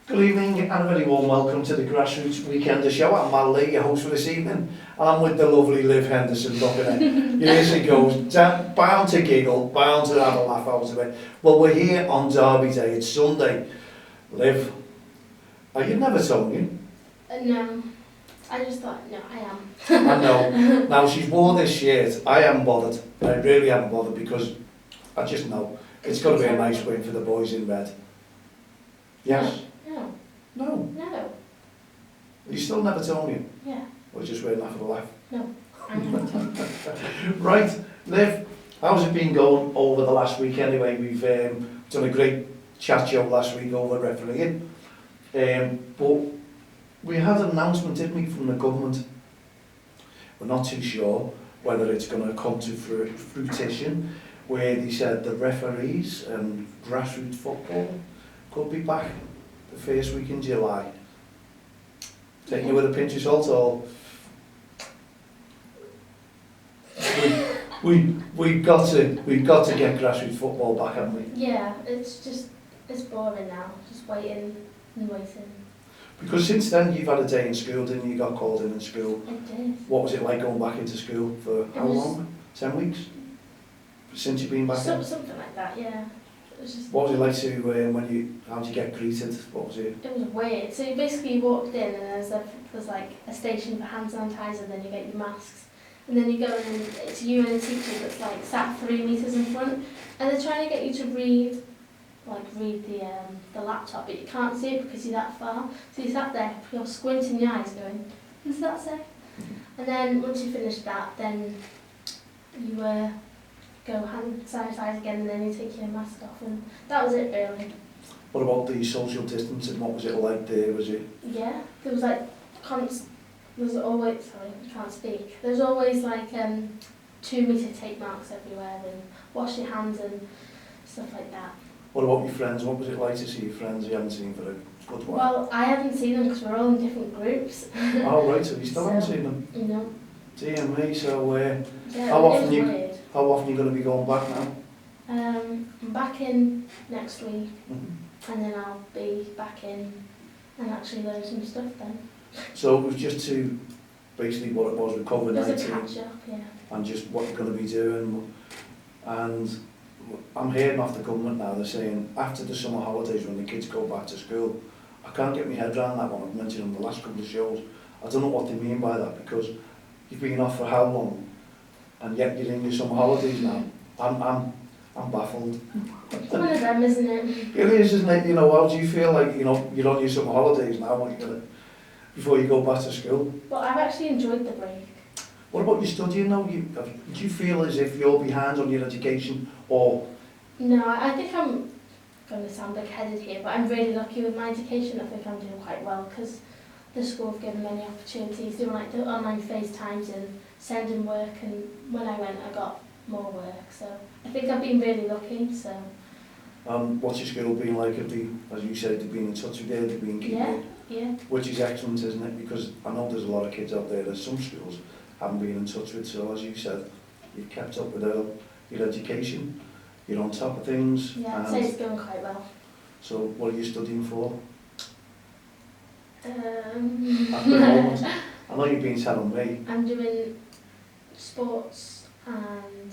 Good evening and a very warm welcome to the Grassroots Weekender Show. I'm Mal Lee, your host for this evening, and I'm with the lovely Liv Henderson. Look at it. Here she goes, bound to giggle, bound to have a laugh out of it. Well, we're here on Derby Day, it's Sunday. Liv, you've never told me. No, I just thought, no, I am. I know. Now, she's worn this shirt. I am bothered. I really am bothered because I just know it's got to be a nice win for the boys in red. Yes? No. No. No. You still never told me? Yeah. Or just waiting for the laugh? No. I'm not told. Right, Liv, how's it been going over the last week anyway? We've done a great chat show last week over refereeing. But we had an announcement, didn't we, from the government? We're not too sure whether it's going to come to fruition, where they said the referees and grassroots football could be back the first week in July. Taking you with a pinch of salt, or we've got to get grassroots football back, haven't we? Yeah, it's boring now, just waiting and waiting. Because since then you've had a day in school, didn't you? You got called in school. I did. What was it like going back into school for how long? 10 weeks? Since you've been back in? Something like that, yeah. It was just. What was it like to how did you get greeted? What was it? It was weird. So you basically walked in and there's like a station for hand sanitizer, then you get your masks. And then you go in and it's you and a teacher that's like sat 3 meters in front, and they're trying to get you to read the laptop, but you can't see it because you're that far. So you sat there, you're squinting your eyes going, what does that say? And then once you finish that, then you go hand sanitize again, and then you take your mask off, and that was it really. What about the social distancing? What was it like there? Was it? Yeah, there was like there's always, sorry, I can't speak. There's always like 2 meter tape marks everywhere, and wash your hands and stuff like that. What about your friends? What was it like to see your friends you haven't seen for a good while? Well, I haven't seen them because we're all in different groups. Oh right, so you still haven't seen them? No. Dear me, so Yeah, how it is weird. how often are you going to be going back now? I'm back in next week, Mm-hmm. and then I'll be back in and actually learn some stuff then. So it was just to basically what it was with COVID-19. There's a catch up, yeah. And just what you're going to be doing. And I'm hearing off the government now, they're saying after the summer holidays when the kids go back to school, I can't get my head around that one. I've mentioned on the last couple of shows. I don't know what they mean by that, because you've been off for how long and yet you're in your summer holidays now. I'm baffled. One of them, isn't it? It is, isn't it? You know, how do you feel like, you know, you're on your summer holidays now when you're gonna, before you go back to school? Well, I've actually enjoyed the break. What about your studying now? Do you feel as if you're behind on your education, or? No, I think I'm going to sound big-headed here, but I'm really lucky with my education. I think I'm doing quite well because the school have given many opportunities, doing like the online FaceTimes and sending work, and when I went I got more work, so I think I've been really lucky. So. What's your school been like? Have they, as you said, they've been in touch with you, they've been keeping you? Yeah. Which is excellent, isn't it? Because I know there's a lot of kids out there that some schools haven't been in touch with, so as you said, you've kept up with your education, you're on top of things. Yeah, I'd say it's going quite well. So what are you studying for? At At the moment? I know you've been telling me. I'm doing sports and...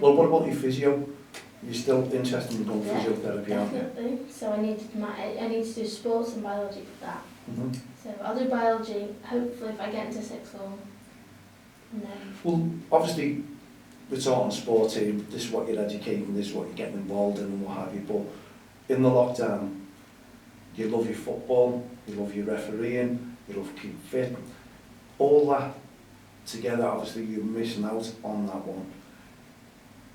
Well, what about your physio? You're still interested in going Yeah, physiotherapy, aren't you? definitely. So I need to do sports and biology for that. Mm-hmm. So I'll do biology, hopefully if I get into sixth form. And then... Well, obviously, we're talking sports here, this is what you're educating, this is what you're getting involved in and what have you, but in the lockdown, you love your football, you love your refereeing, you love keeping fit, all that together, obviously you're missing out on that one.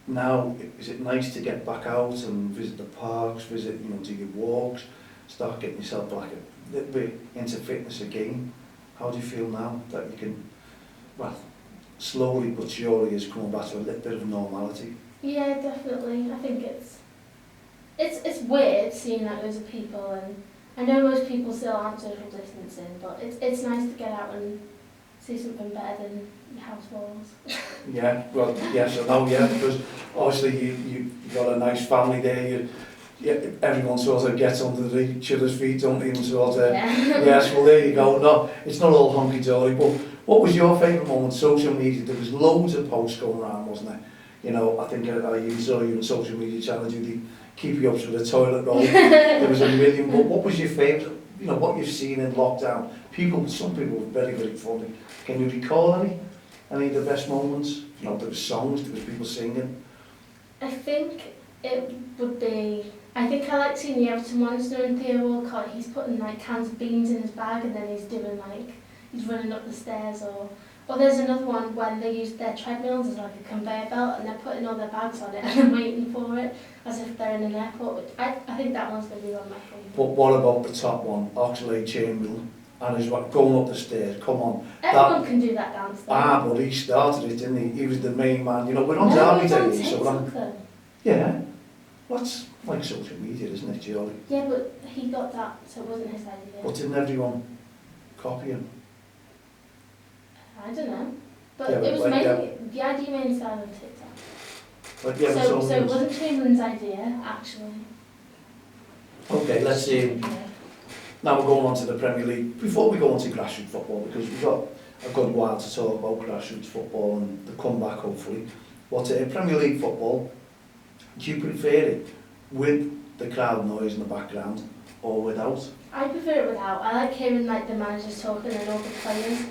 Now, is it nice to get back out and visit the parks, do your walks, start getting yourself back a little bit into fitness again? How do you feel now that you can, well, slowly but surely is coming back to a little bit of normality? Yeah, definitely. I think it's weird seeing that loads of people, and I know most people still aren't social distancing, but it's nice to get out and see something better than your house walls. Yeah, well, yes, I know, yeah, because obviously you've got a nice family there, everyone sort of gets under each other's feet, don't they, and sort of, Yeah. yes, well there you go, no, it's not all hunky-dory, but what was your favourite moment? Social media, there was loads of posts going around, wasn't there? You know, I think I even saw you on social media challenge, the keep you up with the toilet roll, there was a million, but what was your favourite, you know, what you've seen in lockdown? Some people were very, very funny. Can you recall any of the best moments? You know, there was songs, there was people singing. I think it would be, I think I like seeing the Everton Monster and Theo Walcott. He's putting like cans of beans in his bag and then he's doing like, he's running up the stairs, or there's another one when they use their treadmills as like a conveyor belt and they're putting all their bags on it and they're waiting for it as if they're in an airport. Which I think that one's going to be one of my favourites. But what about the top one, Oxlade Chamberlain, and he's going up the stairs, come on. Everyone can do that dance though. But he started it, didn't he? He was the main man. You know, we're on No, Derby it's on Day, so TikTok though. yeah, that's like social media, isn't it, Jolly? Yeah, but he got that, so it wasn't his idea. But didn't everyone copy him? I don't know. But Yeah, it was but mainly, the idea mainly started on TikTok. But yeah, So it wasn't Chamberlain's idea, actually. Okay, let's see. Yeah. Now we're going on to the Premier League. Before we go on to grassroots football, because we've got a good while to talk about grassroots football and the comeback, hopefully. But Premier League football, do you prefer it with the crowd noise in the background or without? I prefer it without. I like hearing like the managers talking and all the players,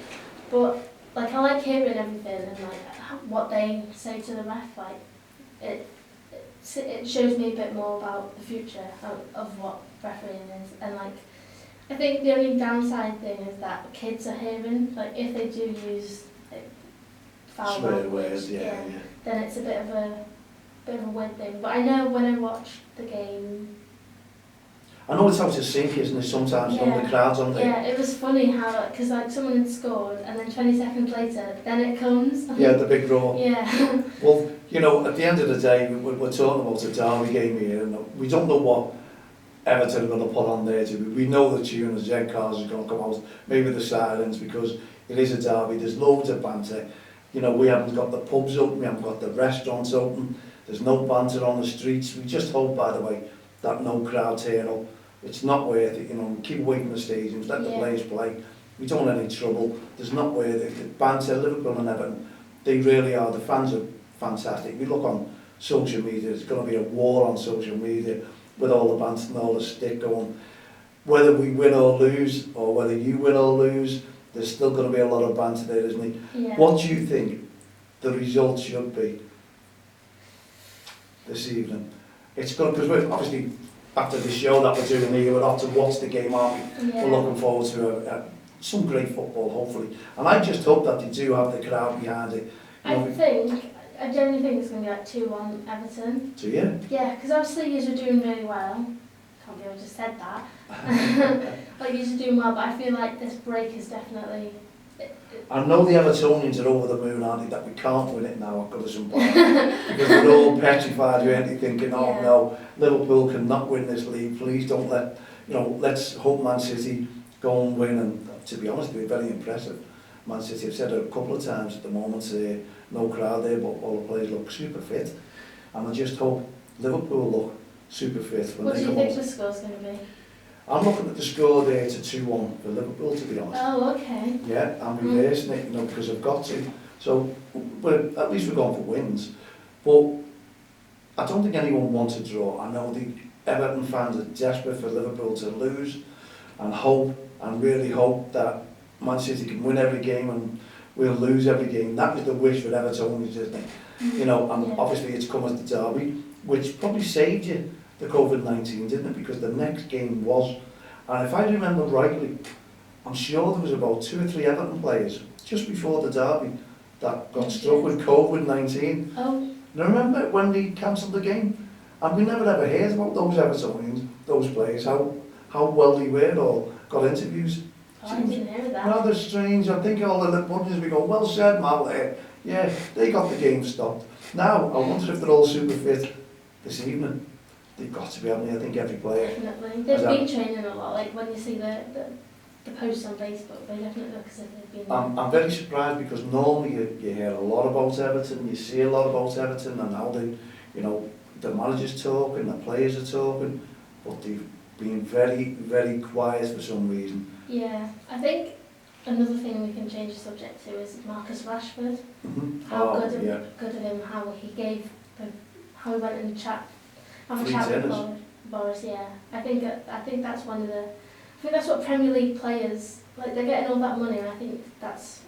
but like I like hearing everything and like what they say to the ref. Like it shows me a bit more about the future of what refereeing is, and like I think the only downside thing is that kids are hearing, like if they do use like foul Swear language, words, yeah. then it's a bit of a weird thing. But I know when I watch the game. I know it's out of sync, isn't it, sometimes, Yeah. when the crowd's on there. Yeah, it was funny how, because like someone had scored and then 20 seconds later, then it comes. Yeah, the big roar. Yeah. Well, you know, at the end of the day, we're talking about a Derby game here, and we don't know what Everton are going to put on there. We know the tune, the Z cars is going to come out, maybe the sirens, because it is a derby, there's loads of banter. You know, we haven't got the pubs open, we haven't got the restaurants open, there's no banter on the streets. We just hope, by the way, that no crowd turn up. It's not worth it, you know, keep away from the stadiums, let the players play. We don't want any trouble, there's not worth it. The banter, Liverpool and Everton, they really are, the fans are fantastic. We look on social media, there's going to be a war on social media with all the banter and all the stick going. Whether we win or lose, or whether you win or lose, there's still going to be a lot of banter there, isn't there? Yeah. What do you think the result should be this evening? It's good, because we're obviously, after the show that we're doing here, we're off to watch the game, aren't we? Yeah. We're looking forward to some great football, hopefully. And I just hope that they do have the crowd behind it. I genuinely think it's going to be like 2-1 Everton. Do you? Yeah, because obviously you are doing really well. Can't believe I just said that. Like you are doing well, but I feel like this break is definitely... I know the Evertonians are over the moon, aren't they, that we can't win it now at Goodison Park. Because they're all petrified, aren't they, thinking, oh no, Liverpool cannot win this league, please don't let, you know, let's hope Man City go and win. And to be honest, they're very impressive. Man City, I've said it a couple of times at the moment, no crowd there, but all the players look super fit. And I just hope Liverpool look super fit when What they do you come think out. the score's going to be? I'm looking at the score there to 2-1 for Liverpool, to be honest. Oh, okay. Yeah, I'm reversing it, you know, because I've got to. So, at least we're going for wins. But I don't think anyone wants a draw. I know the Everton fans are desperate for Liverpool to lose, and hope, and really hope that Man City can win every game and we'll lose every game. That was the wish for Evertonians, isn't it? You know, and obviously it's come as the derby, which probably saved you the COVID-19, didn't it? Because the next game was, and if I remember rightly, I'm sure there was about 2 or 3 Everton players just before the derby that got struck with COVID-19. Oh. Now remember when they cancelled the game? And we never ever heard about those Evertonians, those players, how well they were or got interviews. Oh, I didn't hear that. Rather strange. I think all the Londoners we go, well said, Mal. Yeah, they got the game stopped. Now, I wonder if they're all super fit this evening. They've got to be, haven't they? I think every player. Definitely. They've been training a lot. Like when you see the posts on Facebook, they definitely look as if they've been... I'm very surprised because normally you hear a lot about Everton, you see a lot about Everton and how they, you know, the manager's talking, the players are talking, but they've been very, very quiet for some reason. Yeah, I think another thing we can change the subject to is Marcus Rashford. How Oh, good of yeah. him, how he gave, how he went and have a Three chat with tennis. Boris. Yeah, I think that's one of the. I think that's what Premier League players like. They're getting all that money, and I think that's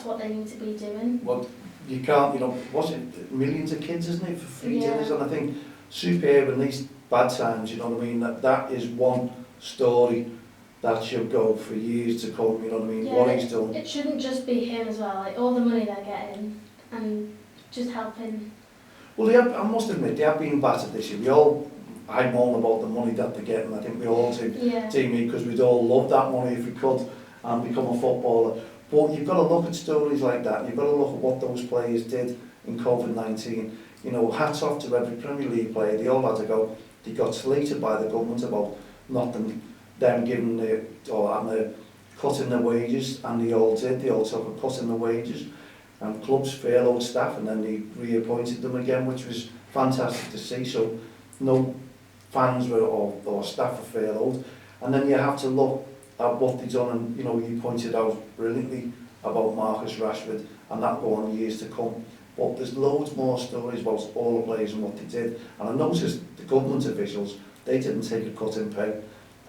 what they need to be doing. Well, you can't, you know, what's it, millions of kids, isn't it, for free Yeah. dinners? And I think superb in these bad times, you know what I mean, that is one story that should go for years to come, you know what I mean, Yeah, what he's done. It shouldn't just be him as well. Like all the money they're getting and just helping. Well, I must admit, they have been battered this year. I moan about the money that they're getting. I think we all do, Yeah. team me, because we'd all love that money if we could and become a footballer. But you've got to look at stories like that. You've got to look at what those players did in COVID-19. You know, hats off to every Premier League player. They all had to go. They got slated by the government about not them giving or having a cut in their wages, and they all did. They all took a cut in their wages. And clubs furloughed staff, and then they reappointed them again, which was fantastic to see. So no fans were or staff were furloughed. And then you have to look at what they've done, and you know, you pointed out brilliantly about Marcus Rashford, and that will go on years to come. But there's loads more stories about all the players and what they did. And I noticed the government officials, they didn't take a cut in pay,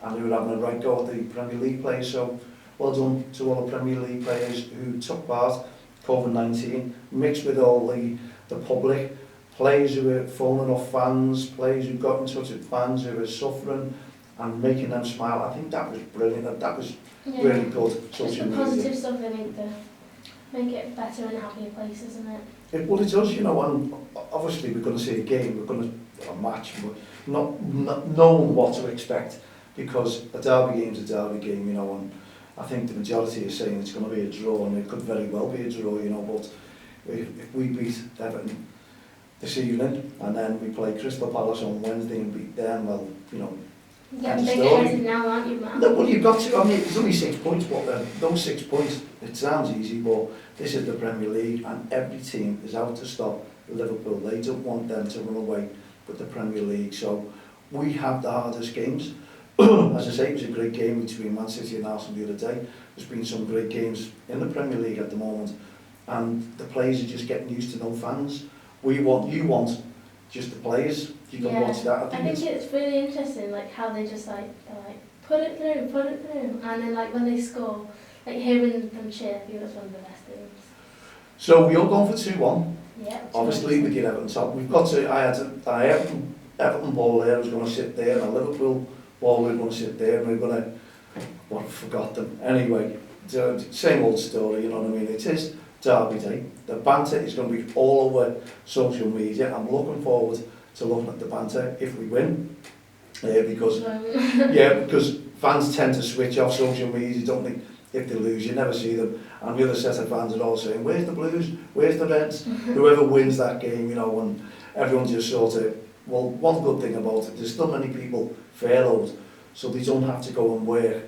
and they were having a right go at the Premier League players. So well done to all the Premier League players who took part. COVID-19 mixed with all the public, players who were phoning off fans, players who got in touch with fans who were suffering and making them smile. I think that was brilliant. That was really good. Just the positive stuff they make it better and happier place, isn't it? Well, it does, you know, and obviously we're going to see a game, we're going to a match, but not knowing what to expect, because a derby game's a derby game, you know, and I think the majority is saying it's going to be a draw, and it could very well be a draw, you know, but if we beat Everton this evening and then we play Crystal Palace on Wednesday and beat them, well, you know, you're getting big-headed now, aren't you, man? No, well, you've got to, I mean, it's only 6 points, but those 6 points, it sounds easy, but this is the Premier League, and every team is out to stop Liverpool. They don't want them to run away with the Premier League, so we have the hardest games. As I say, it was a great game between Man City and Arsenal the other day. There's been some great games in the Premier League at the moment, and the players are just getting used to no fans. You want just the players. You can watch that. I think it's really interesting, like how they just they're like put it through, and then like when they score, like hearing them cheer, I think that's one of the best things. So we all going for 2-1. Yeah. Obviously, we did Everton top. We've got to. I had an Everton ball there. I was going to sit there, and a Liverpool ball we were going to sit there, and we we're going to. Well, I forgot them anyway. Same old story, you know what I mean? It is Derby Day. The banter is going to be all over social media. I'm looking forward to looking at the banter if we win, because because fans tend to switch off social media, don't they? If they lose, you never see them, and the other set of fans are all saying, "Where's the Blues? Where's the Reds?" Whoever wins that game, you know, and everyone just sort of. Well, one good thing about it, there's still many people furloughed, so they don't have to go and work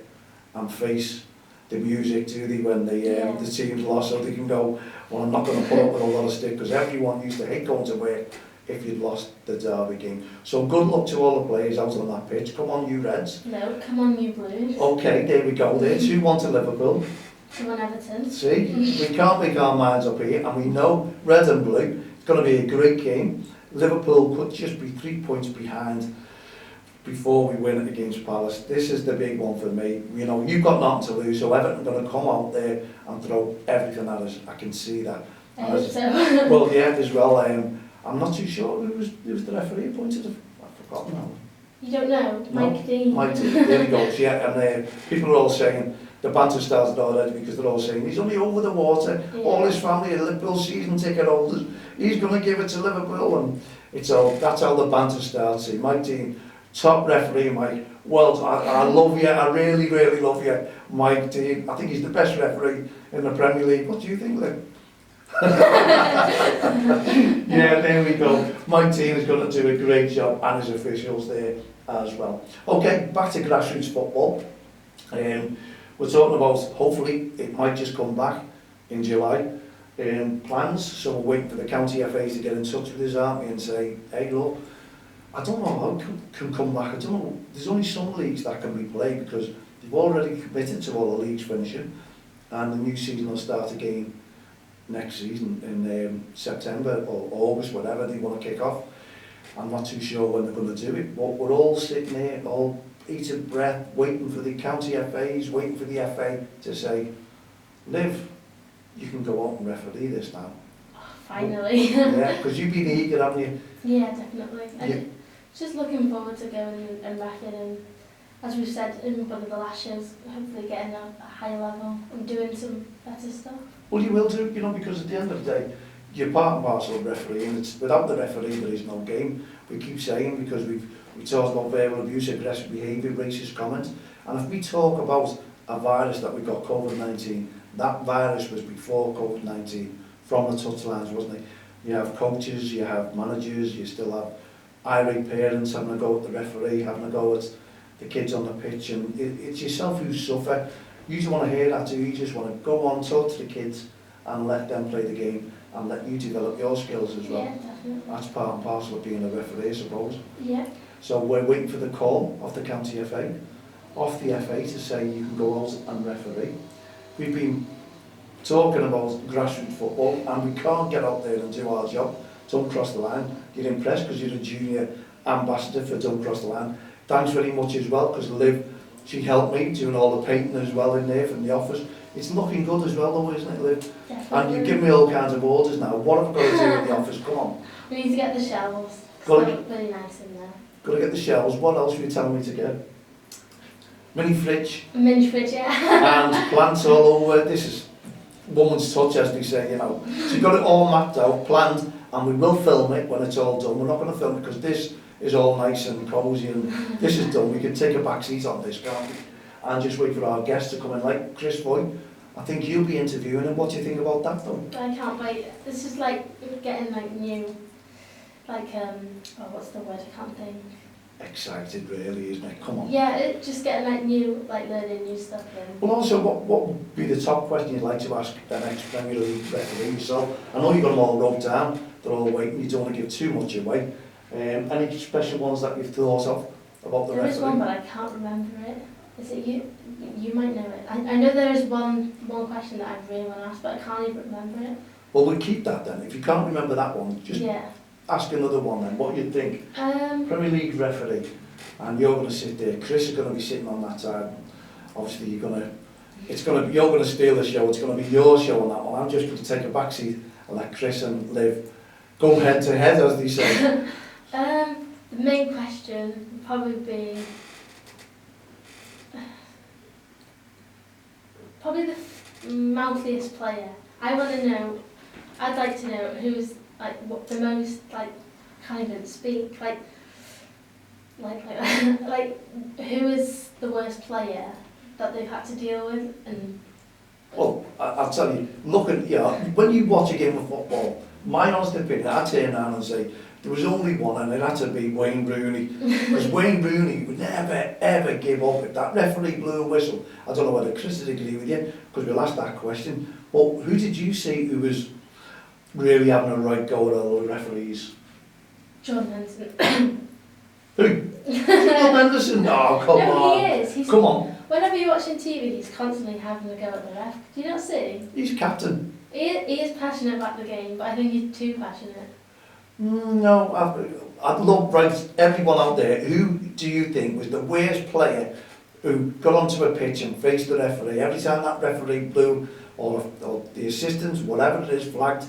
and face the music, do they, when the team's lost, so they can go, well, I'm not going to put up with a lot of stick, because everyone used to hate going to work if you'd lost the derby game. So good luck to all the players out on that pitch. Come on, you Reds. No, come on, you Blues. Okay, there we go. There, 2-1 to Liverpool. Come on, Everton. See, we can't make our minds up here, and we know red and blue. It's going to be a great game. Liverpool could just be 3 points behind before we win it against Palace. This is the big one for me. You know, you've got nothing to lose, so Everton are going to come out there and throw everything at us. I can see that. I hope so. Well, yeah, as well. I'm not too sure who was the referee appointed. I've forgotten now. You don't know? Mike Dean. Mike Dean, there he goes, yeah. And people are all saying, the banter started already, because they're all saying, he's only over the water. Yeah. All his family are Liverpool season ticket holders. He's going to give it to Liverpool. And that's how the banter starts. See, Mike Dean, top referee, Mike. Well, I love you. I really, really love you, Mike Dean. I think he's the best referee in the Premier League. What do you think, Liv? Yeah, there we go. Mike Dean is going to do a great job, and his officials there as well. Okay, back to grassroots football. We're talking about, hopefully, it might just come back in July. Plans, so we're waiting for the county FAs to get in touch with us, aren't we, and say, hey, look, I don't know how it can come back. I don't know. There's only some leagues that can be played because they've already committed to all the leagues finishing, and the new season will start again next season in September or August, whatever they want to kick off. I'm not too sure when they're going to do it, but we're all sitting here, all eating breath, waiting for the county FAs, waiting for the FA to say, Liv, you can go out and referee this now. Finally. Yeah, because you've been eager, haven't you? Yeah, definitely. Yeah. And just looking forward to going and repping, and as we've said in one of the last shows, hopefully getting a high level and doing some better stuff. Well, you will do, you know, because at the end of the day, you're part and parcel of referee, and it's, without the referee there is no game. We keep saying, because we talk about verbal abuse, aggressive behaviour, racist comments, and if we talk about a virus that we got, COVID-19, that virus was before COVID-19, from the touchlines, wasn't it? You have coaches, you have managers, you still have irate parents having a go at the referee, having a go at the kids on the pitch, and it's yourself who suffer. You just want to hear that too. You just want to go on, talk to the kids and let them play the game and let you develop your skills as well. Yeah, definitely. That's part and parcel of being a referee, I suppose. Yeah. So we're waiting for the call off the county FA, off the FA to say you can go out and referee. We've been talking about grassroots football and we can't get out there and do our job. Don't cross the line. You're impressed because you're a junior ambassador for Don't Cross the Line. Thanks very much as well, because Liv, she helped me doing all the painting as well in there from the office. It's looking good as well though, isn't it, Liv? Definitely. And you give me all kinds of orders now. What have I got to do in the office? Come on. We need to get the shelves. Got It's to, really nice in there. got to get the shelves. What else are you telling me to get? Mini fridge A mini fridge, yeah. and plants all over. This is woman's touch, as they say, you know. So you've got it all mapped out, planned, and we will film it when it's all done. We're not going to film it because this is all nice and cosy and this is done. We can take a back seat on this, can't we? And just wait for our guests to come in, like Chris Foy. I think you'll be interviewing him. What do you think about that, though? I can't wait. This is like getting like new, like oh, what's the word? I can't think. Excited, really, isn't it? Come on. Yeah, just getting like new, like learning new stuff. And Well, also, what would be the top question you'd like to ask the next Premier League referee? So, I know you've got them all wrote down. They're all waiting. You don't want to give too much away. Any special ones that you've thought of about the there referee? is one, but I can't remember it. Is it you? You might know it. I know there is one question that I really want to ask, but I can't even remember it. Well, we'll keep that then. If you can't remember that one, just Yeah. ask another one then. What you'd think? Um, Premier League referee, and you're going to sit there. Chris is going to be sitting on that side. Obviously, you're going to steal the show. It's going to be your show on that one. I'm just going to take a back seat and let Chris and Liv go head to head, as they say. the main question would probably be the mouthiest player. I want to know. I'd like to know who's like what the most like can't even speak like who is the worst player that they've had to deal with. And Well, I'll tell you, when you watch a game of football, my honest opinion, I turn around and say, there was only one, and it had to be Wayne Rooney. Because Wayne Rooney would never, ever give up. If that referee blew a whistle, I don't know whether Chris would agree with you, because we'll ask that question. Well, who did you see who was really having a right go at all the referees? John Henson. Who? John Henderson? Oh, come on. No, he is. Come on. Whenever you're watching TV, he's constantly having a go at the ref. Do you not see? He's captain. He is passionate about the game, but I think he's too passionate. No, I'd love, right, everyone out there, who do you think was the worst player who got onto a pitch and faced the referee? Every time that referee blew, or the assistants, whatever it is, flagged,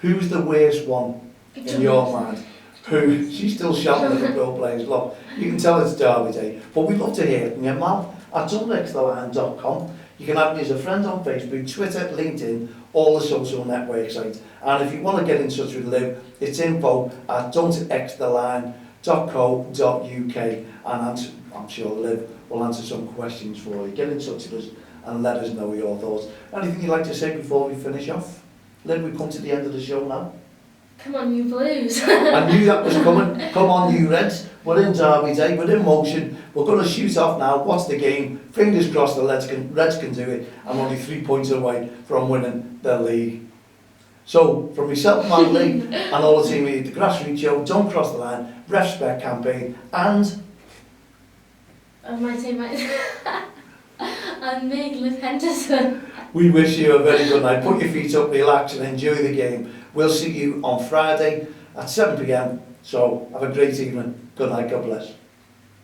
who's the worst one in your mind? Who? She's still shouting at the pro players. Look, you can tell it's Derby Day, but we'd love to hear from you, Mal, at Dxtl.com. You can add me as a friend on Facebook, Twitter, LinkedIn, all the social network sites. And if you want to get in touch with Liv, it's info@don'txtheline.co.uk, and I'm sure Liv will answer some questions for you. Get in touch with us and let us know your thoughts. Anything you'd like to say before we finish off? Liv, we've come to the end of the show now. Come on, you Blues. I knew that was coming. Come on, you Reds. We're in Derby Day. We're in motion. We're going to shoot off now. What's the game? Fingers crossed the Reds can do it. I'm only 3 points away from winning the league. So, from myself, Manley, and all the team here, the Grassroots Show, Don't Cross the Line, Ref Spec campaign, and My teammate. And Meg Liv Henderson. we wish you a very good night. Put your feet up, relax and enjoy the game. We'll see you on Friday at 7 p.m. So, have a great evening. Good night, God bless.